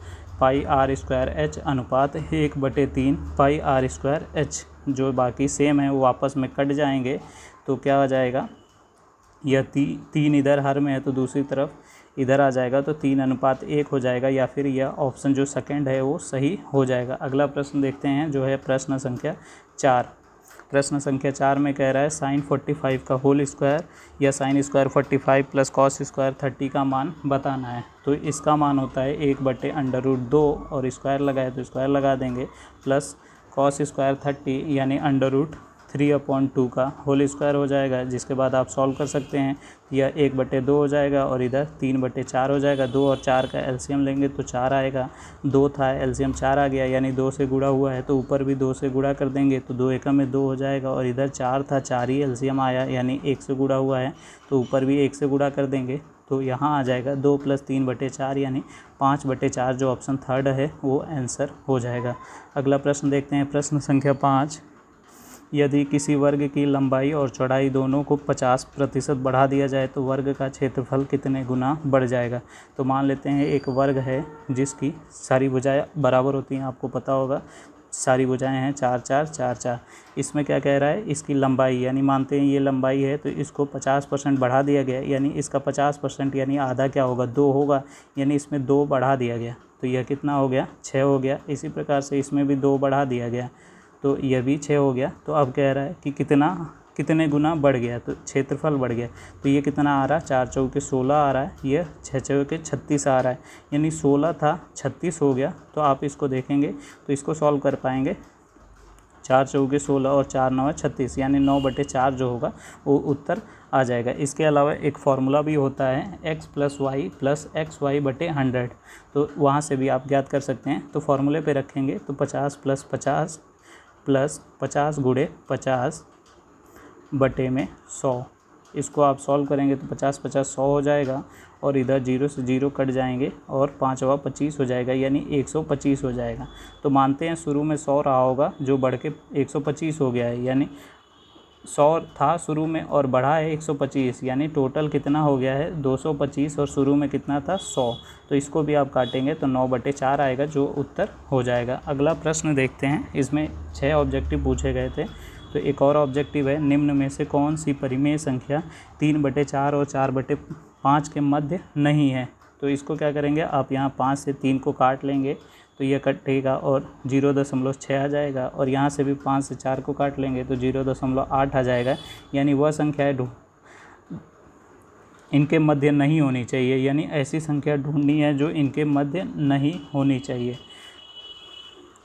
πr² अनुपात 1/3 πr²h। जो बाकी सेम है वो आपस में कट जाएंगे, तो क्या हो जाएगा, यह 3 इधर हर में है तो दूसरी तरफ इधर आ जाएगा, तो 3:1 हो जाएगा, या फिर यह ऑप्शन जो सेकंड है वो सही हो जाएगा। अगला प्रश्न देखते हैं जो है प्रश्न संख्या 4। प्रश्न संख्या 4 में कह रहा है sin 45 का होल स्क्वायर या sin² 45 प्लस cos² 30 का मान बताना है। तो इसका मान होता है 1/√2 और स्क्वायर लगाए तो स्क्वायर लगा देंगे, प्लस cos² 30 यानी √3/2 का होल स्क्वायर हो जाएगा, जिसके बाद आप सॉल्व कर सकते हैं। यह 1/2 हो जाएगा और इधर 3/4 हो जाएगा। 2 और 4 का एलसीएम लेंगे तो 4 आएगा। 2 था एलसीएम 4 आ गया, यानी 2 से गुणा हुआ है तो ऊपर भी 2 से गुणा कर देंगे तो 2 एकम में 2 हो जाएगा। और इधर 4 था, 4 ही एलसीएम आया, यानी 1 से गुणा हुआ है तो ऊपर भी 1 से गुणा कर देंगे, तो यहाँ आ जाएगा 2 + 3/4 यानी 5/4। जो ऑप्शन थर्ड है वो आंसर हो जाएगा। अगला प्रश्न देखते हैं प्रश्न संख्या 5। यदि किसी वर्ग की लंबाई और चौड़ाई दोनों को 50% बढ़ा दिया जाए तो वर्ग का क्षेत्रफल कितने गुना बढ़ जाएगा। तो मान लेते हैं एक वर्ग है जिसकी सारी भुजाएं बराबर होती हैं, आपको पता होगा सारी भुजाएं हैं 4 4 4 4। इसमें क्या कह रहा है, इसकी लंबाई, यानी मानते हैं ये लंबाई है तो इसको 50% बढ़ा दिया गया, यानी इसका 50% यानी आधा क्या होगा, 2 होगा, यानी इसमें 2 बढ़ा दिया गया, तो यह कितना हो गया, 6 हो गया। इसी प्रकार से इसमें भी 2 बढ़ा दिया गया तो यह भी 6 हो गया। तो अब कह रहा है कि कितने गुना बढ़ गया, तो क्षेत्रफल बढ़ गया। तो ये कितना आ रहा है, 4 चौके 16 आ रहा है, ये 6 चौके 36 आ रहा है, यानी 16 था 36 हो गया। तो आप इसको देखेंगे तो इसको सॉल्व कर पाएंगे, 4 चौके 16 और 4 9 36, यानी 9/4 जो होगा वो उत्तर आ जाएगा। इसके अलावा एक फार्मूला भी होता है x + y + xy/100, तो वहाँ से भी आप ज्ञात कर सकते हैं। तो फार्मूले पे रखेंगे तो 50 + 50 + 50 × 50 बटे में 100, इसको आप सॉल्व करेंगे तो 50 50 100 हो जाएगा और इधर 0 से 0 कट जाएंगे और 5 × 25 हो जाएगा, यानी 125 हो जाएगा। तो मानते हैं शुरू में 100 रहा होगा जो बढ़ के 125 हो गया है, यानी 100 था शुरू में और बढ़ा है 125, यानी टोटल कितना हो गया है 225 और शुरू में कितना था 100। तो इसको भी आप काटेंगे तो 9/4 आएगा जो उत्तर हो जाएगा। अगला प्रश्न देखते हैं, इसमें 6 ऑब्जेक्टिव पूछे गए थे। तो एक और ऑब्जेक्टिव है, निम्न में से कौन सी परिमेय संख्या 3/4 और 4/5 के मध्य नहीं है। तो इसको क्या करेंगे, आप यहाँ 5 से 3 को काट लेंगे तो यह कटेगा और 0.6 आ जाएगा, और यहाँ से भी 5 से 4 को काट लेंगे तो 0.8 आ जाएगा, यानी वह संख्या इनके मध्य नहीं होनी चाहिए, यानी ऐसी संख्या ढूंढनी है जो इनके मध्य नहीं होनी चाहिए,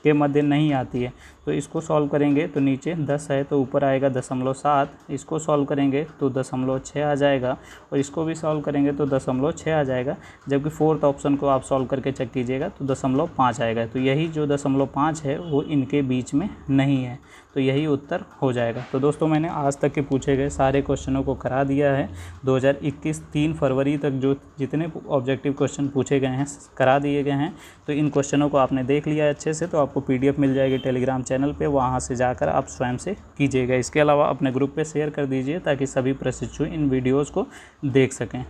के मध्य नहीं आती है। तो इसको सॉल्व करेंगे तो नीचे 10 है तो ऊपर आएगा 0.7, इसको सॉल्व करेंगे तो 0.6 आ जाएगा और इसको भी सॉल्व करेंगे तो 0.6 आ जाएगा। जबकि फोर्थ ऑप्शन को आप सॉल्व करके चेक कीजिएगा तो 0.5 आएगा। तो यही जो 0.5 है वो इनके बीच में नहीं है, तो यही उत्तर हो जाएगा। तो दोस्तों मैंने आज तक के पूछे गए सारे क्वेश्चनों को करा दिया है। 2021 3 फरवरी तक जो जितने ऑब्जेक्टिव क्वेश्चन पूछे गए हैं करा दिए गए हैं। तो इन क्वेश्चनों को आपने देख लिया है अच्छे से, तो आपको PDF मिल जाएगी टेलीग्राम चैनल पे, वहाँ से जाकर आप स्वयं से कीजिएगा। इसके अलावा अपने ग्रुप पे शेयर कर दीजिए ताकि सभी प्रशिक्षु इन वीडियोज़ को देख सकें।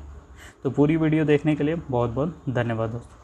तो पूरी वीडियो देखने के लिए बहुत बहुत धन्यवाद दोस्तों।